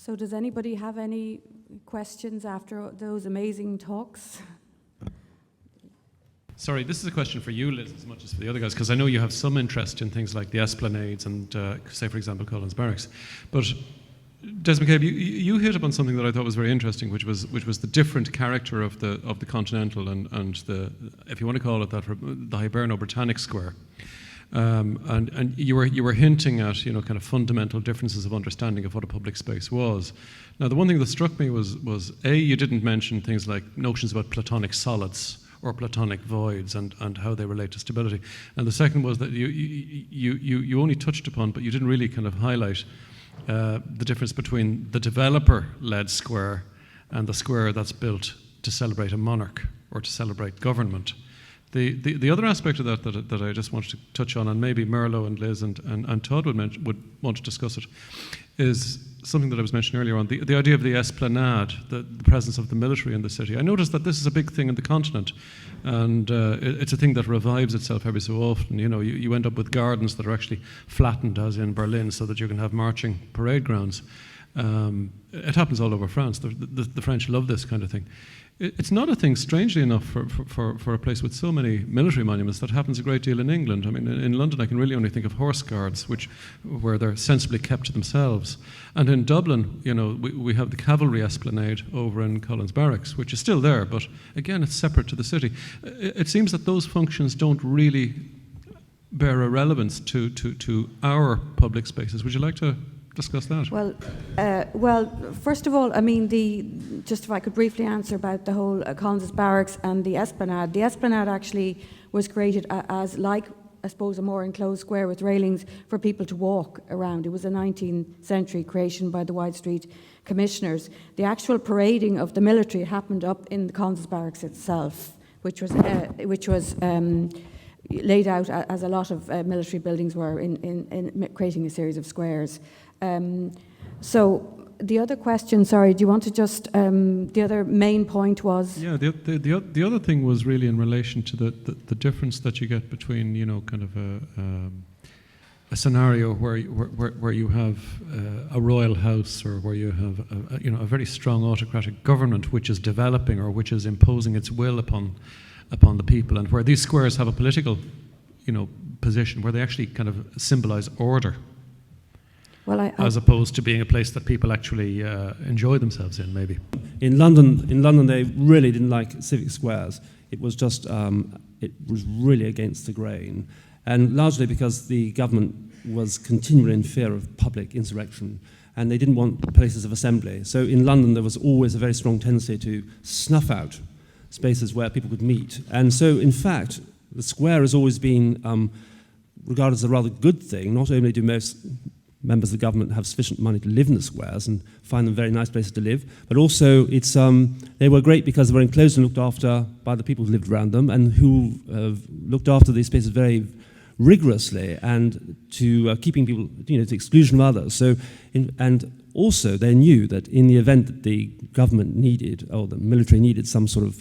So does anybody have any questions after those amazing talks? Sorry, this is a question for you, Liz, as much as for the other guys, because I know you have some interest in things like the Esplanades and, say, for example, Collins Barracks. But Des McCabe, you hit upon something that I thought was very interesting, which was the different character of the Continental and the, if you want to call it that, the Hiberno-Britannic Square. And you were hinting at kind of fundamental differences of understanding of what a public space was. Now, the one thing that struck me was you didn't mention things like notions about platonic solids or platonic voids and how they relate to stability. And the second was that you only touched upon, but you didn't really kind of highlight the difference between the developer-led square and the square that's built to celebrate a monarch or to celebrate government. The other aspect of that I just wanted to touch on, and maybe Merlo and Liz and Todd would want to discuss it, is something that I was mentioning earlier on, the idea of the esplanade, the presence of the military in the city. I noticed that this is a big thing in the continent, and it's a thing that revives itself every so often. You end up with gardens that are actually flattened, as in Berlin, so that you can have marching parade grounds. It happens all over France. The French love this kind of thing. It's not a thing, strangely enough, for a place with so many military monuments. That happens a great deal in England. I mean, in London, I can really only think of horse guards, where they're sensibly kept to themselves. And in Dublin, we have the cavalry esplanade over in Collins Barracks, which is still there, but again, it's separate to the city. It seems that those functions don't really bear a relevance to our public spaces. Would you like to discuss that? Well, first of all, I mean, just if I could briefly answer about the whole Collins Barracks and the Esplanade. The Esplanade actually was created as, like, I suppose, a more enclosed square with railings for people to walk around. It was a 19th century creation by the Wide Street Commissioners. The actual parading of the military happened up in the Collins Barracks itself, which was laid out as a lot of military buildings were in creating a series of squares. So the other question, sorry, do you want to just, the other main point was? Yeah, the other thing was really in relation to the difference that you get between, kind of a scenario where you have a royal house, or where you have a very strong autocratic government which is developing or which is imposing its will upon the people, and where these squares have a political, position where they actually kind of symbolize order. Well, as opposed to being a place that people actually enjoy themselves in, maybe. In London, they really didn't like civic squares. It was just, it was really against the grain, and largely because the government was continually in fear of public insurrection, and they didn't want places of assembly. So in London, there was always a very strong tendency to snuff out spaces where people could meet. And so, in fact, the square has always been regarded as a rather good thing. Not only do most members of the government have sufficient money to live in the squares and find them very nice places to live, but also it's they were great because they were enclosed and looked after by the people who lived around them, and who looked after these spaces very rigorously, and to keeping people, to the exclusion of others. So, and also they knew that in the event that the government needed, or the military needed, some sort of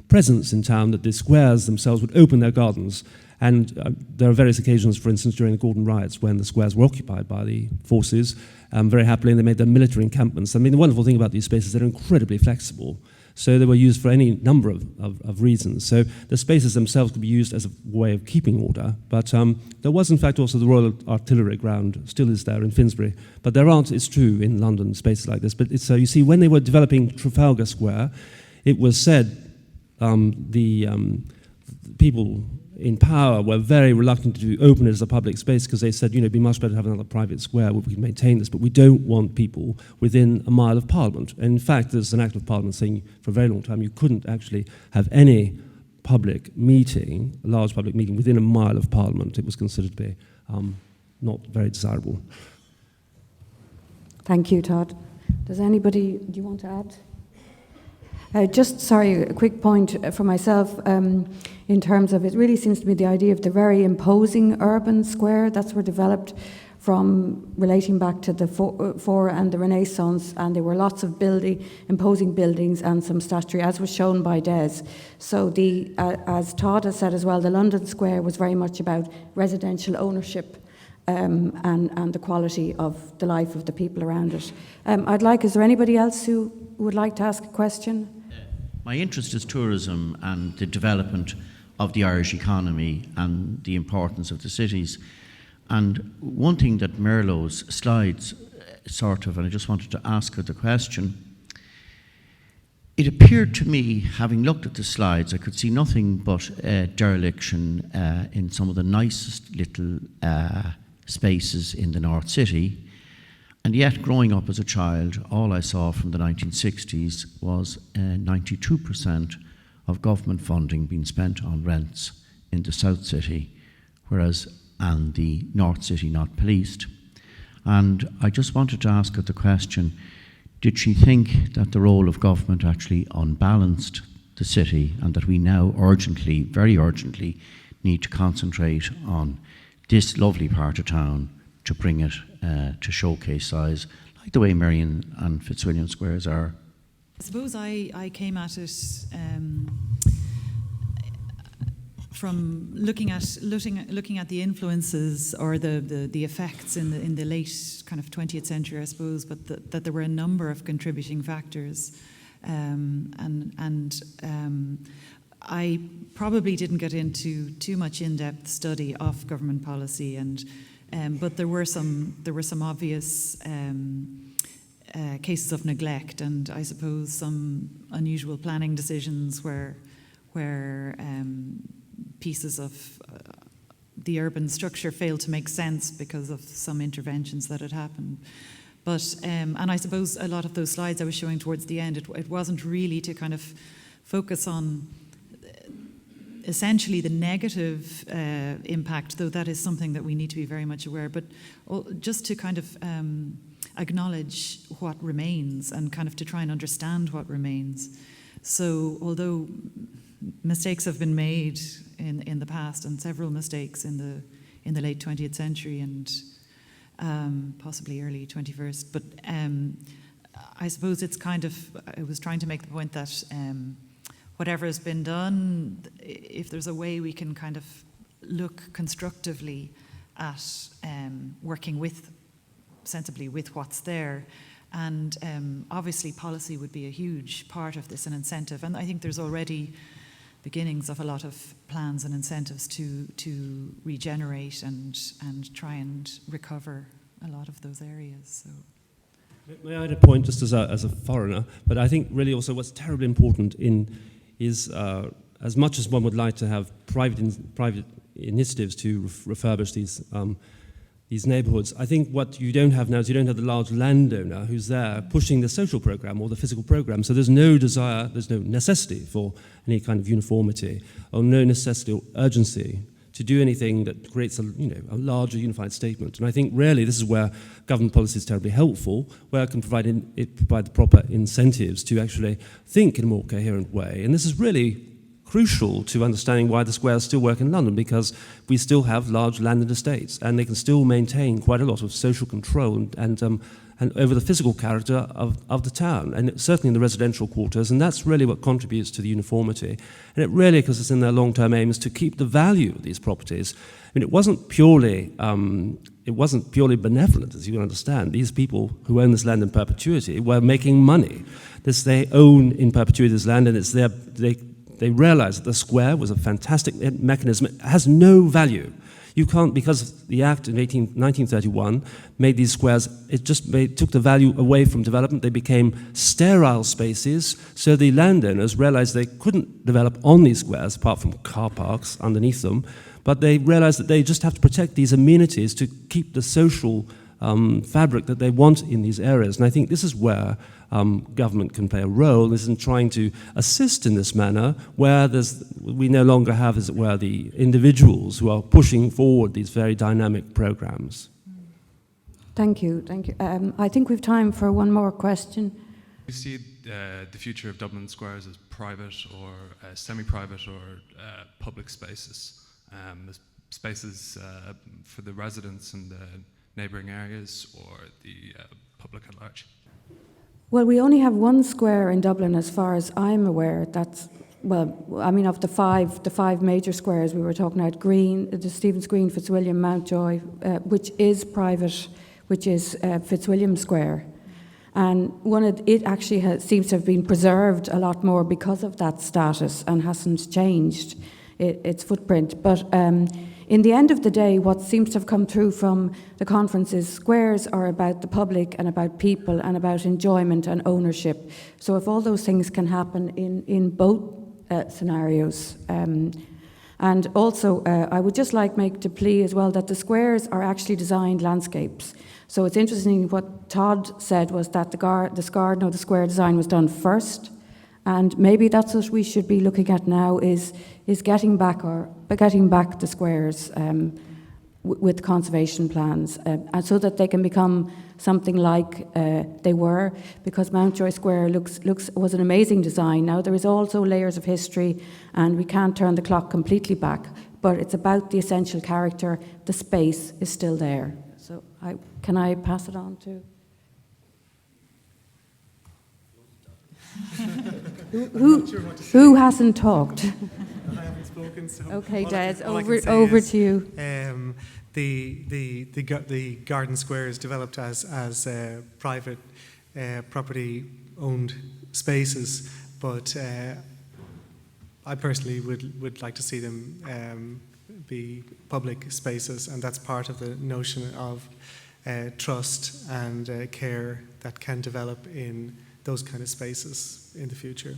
presence in town, that the squares themselves would open their gardens. And there are various occasions, for instance, during the Gordon riots, when the squares were occupied by the forces very happily, and they made their military encampments. I mean, the wonderful thing about these spaces, they're incredibly flexible. So they were used for any number of reasons. So the spaces themselves could be used as a way of keeping order. But there was, in fact, also the Royal Artillery Ground, still is there in Finsbury. But there aren't, it's true, in London, spaces like this. But it's, you see, when they were developing Trafalgar Square, it was said the people in power were very reluctant to open it as a public space, because they said, it'd be much better to have another private square where we can maintain this, but we don't want people within a mile of Parliament. And in fact, there's an Act of Parliament saying for a very long time you couldn't actually have any public meeting, a large public meeting, within a mile of Parliament. It was considered to be not very desirable. Thank you, Todd. Does anybody, do you want to add? A quick point for myself in terms of, it really seems to me the idea of the very imposing urban square that's were developed from relating back to the Fora and the Renaissance, and there were lots of imposing buildings and some statuary, as was shown by Des. So as Todd has said as well, the London Square was very much about residential ownership and the quality of the life of the people around it. Is there anybody else who would like to ask a question? My interest is tourism and the development of the Irish economy and the importance of the cities. And one thing that Merlot's slides and I just wanted to ask her the question, it appeared to me, having looked at the slides, I could see nothing but dereliction in some of the nicest little spaces in the North City. And yet, growing up as a child, all I saw from the 1960s was 92% of government funding being spent on rents in the South City, and the North City not policed. And I just wanted to ask her the question, did she think that the role of government actually unbalanced the city and that we now urgently, very urgently, need to concentrate on this lovely part of town to bring it to showcase size, like the way Merrion and Fitzwilliam Squares are? I suppose I came at it from looking at the influences or the effects in the late kind of 20th century, I suppose, but that there were a number of contributing factors, and I probably didn't get into too much in-depth study of government policy, but there were some obvious cases of neglect, and I suppose some unusual planning decisions where pieces of the urban structure failed to make sense because of some interventions that had happened. But and I suppose a lot of those slides I was showing towards the end, it wasn't really to kind of focus on essentially the negative impact, though that is something that we need to be very much aware, but just to kind of acknowledge what remains and kind of to try and understand what remains. So although mistakes have been made in the past, and several mistakes in the late 20th century and possibly early 21st, but I suppose it's kind of, I was trying to make the point that whatever has been done, if there's a way we can kind of look constructively at working sensibly with what's there. And obviously policy would be a huge part of this, an incentive. And I think there's already beginnings of a lot of plans and incentives to regenerate and try and recover a lot of those areas. So. May I add a point just as a foreigner, but I think really also what's terribly important is as much as one would like to have private initiatives to refurbish these neighbourhoods, I think what you don't have now is you don't have the large landowner who's there pushing the social programme or the physical programme. So there's no desire, there's no necessity for any kind of uniformity or no necessity or urgency to do anything that creates a larger unified statement. And I think really this is where government policy is terribly helpful, where it can provide the proper incentives to actually think in a more coherent way. And this is really crucial to understanding why the squares still work in London, because we still have large landed estates and they can still maintain quite a lot of social control and over the physical character of the town, and certainly in the residential quarters, and that's really what contributes to the uniformity. And it really, because it's in their long-term aim, is to keep the value of these properties. I mean, it wasn't purely benevolent, as you can understand. These people who own this land in perpetuity were making money. They own in perpetuity this land, and it's they realized that the square was a fantastic mechanism. It has no value. You can't, because the Act in 1931 made these squares, it just took the value away from development. They became sterile spaces, so the landowners realized they couldn't develop on these squares, apart from car parks underneath them, but they realized that they just have to protect these amenities to keep the social fabric that they want in these areas. And I think this is where government can play a role, is in trying to assist in this manner, where we no longer have, as it were, the individuals who are pushing forward these very dynamic programs. Thank you. I think we've time for one more question. Do you see the future of Dublin squares as private or semi-private or public spaces? Spaces for the residents in the neighbouring areas or the public at large? Well, we only have one square in Dublin, as far as I'm aware, that's well, I mean, of the five major squares we were talking about, Green, the Stephen's Green, Fitzwilliam, Mountjoy, which is private, which is Fitzwilliam Square. And it actually seems to have been preserved a lot more because of that status and hasn't changed its footprint. But in the end of the day, what seems to have come through from the conference is squares are about the public and about people and about enjoyment and ownership. So if all those things can happen in both scenarios. And also, I would just like make the plea as well that the squares are actually designed landscapes. So it's interesting what Todd said was that the square design was done first, and maybe that's what we should be looking at now is getting back the squares with conservation plans, and so that they can become something like they were. Because Mountjoy Square was an amazing design. Now there is also layers of history, and we can't turn the clock completely back. But it's about the essential character. The space is still there. So can I pass it on to? Who hasn't talked? I haven't spoken, so Okay, Des, all I can say over is, to you. The garden squares developed as private property owned spaces, but I personally would like to see them be public spaces, and that's part of the notion of trust and care that can develop in those kind of spaces in the future.